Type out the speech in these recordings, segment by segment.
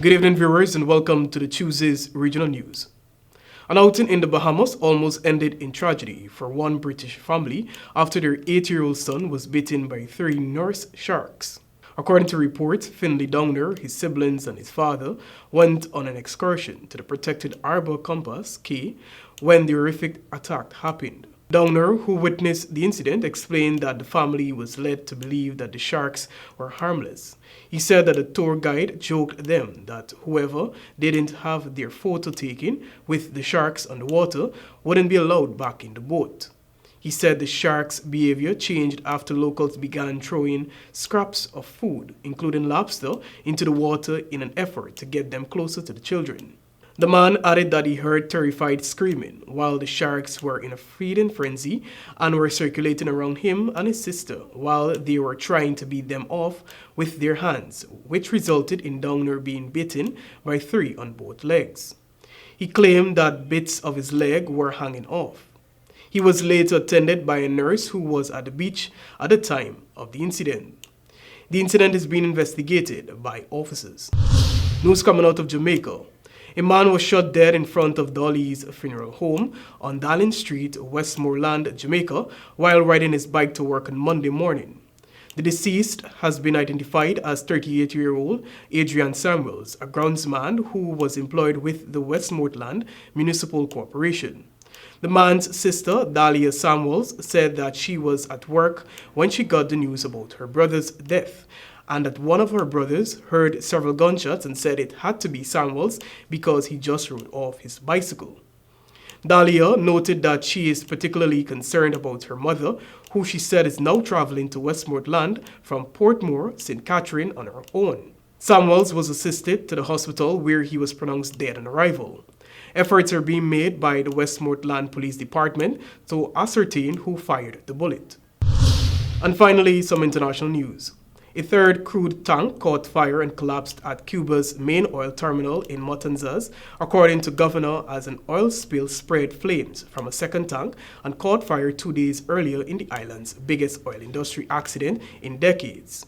Good evening, viewers, and welcome to the Tuesday's Regional News. An outing in the Bahamas almost ended in tragedy for one British family after their 8-year-old son was bitten by 3 nurse sharks. According to reports, Finley Downer, his siblings, and his father went on an excursion to the protected Arbor Compass Cay when the horrific attack happened. Downer, who witnessed the incident, explained that the family was led to believe that the sharks were harmless. He said that the tour guide joked them that whoever didn't have their photo taken with the sharks on the water wouldn't be allowed back in the boat. He said the sharks' behavior changed after locals began throwing scraps of food, including lobster, into the water in an effort to get them closer to the children. The man added that he heard terrified screaming while the sharks were in a feeding frenzy and were circulating around him and his sister while they were trying to beat them off with their hands, which resulted in Downer being bitten by 3 on both legs. He claimed that bits of his leg were hanging off. He was later attended by a nurse who was at the beach at the time of the incident. The incident is being investigated by officers. News coming out of Jamaica. A man was shot dead in front of Dolly's funeral home on Darling Street, Westmoreland, Jamaica, while riding his bike to work on Monday morning. The deceased has been identified as 38-year-old Adrian Samuels, a groundsman who was employed with the Westmoreland Municipal Corporation. The man's sister, Dahlia Samuels, said that she was at work when she got the news about her brother's death, and that one of her brothers heard several gunshots and said it had to be Samuels because he just rode off his bicycle. Dahlia noted that she is particularly concerned about her mother, who she said is now traveling to Westmoreland from Portmore, St. Catherine on her own. Samuels was assisted to the hospital where he was pronounced dead on arrival. Efforts are being made by the Westmoreland Police Department to ascertain who fired the bullet. And finally, some international news. A third crude tank caught fire and collapsed at Cuba's main oil terminal in Matanzas, according to governor, as an oil spill spread flames from a second tank and caught fire 2 days earlier in the island's biggest oil industry accident in decades.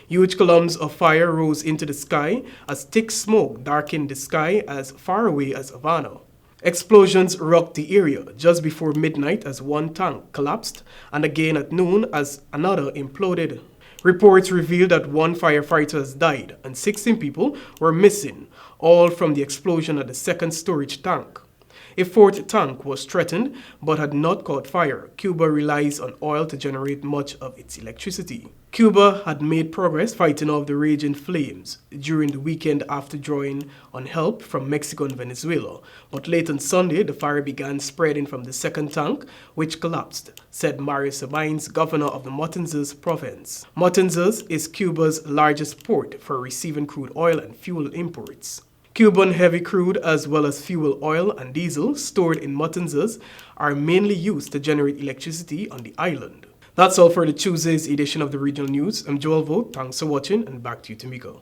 Huge columns of fire rose into the sky as thick smoke darkened the sky as far away as Havana. Explosions rocked the area just before midnight as one tank collapsed and again at noon as another imploded. Reports revealed that 1 firefighter has died and 16 people were missing, all from the explosion at the second storage tank. A 4th tank was threatened but had not caught fire. Cuba relies on oil to generate much of its electricity. Cuba had made progress fighting off the raging flames during the weekend after drawing on help from Mexico and Venezuela. But late on Sunday, the fire began spreading from the second tank, which collapsed, said Mario Sabines, governor of the Matanzas province. Matanzas is Cuba's largest port for receiving crude oil and fuel imports. Cuban heavy crude as well as fuel oil and diesel stored in Matanzas are mainly used to generate electricity on the island. That's all for the Tuesday's edition of the Regional News. I'm Joel Vogt. Thanks for watching and back to you, Tamiko.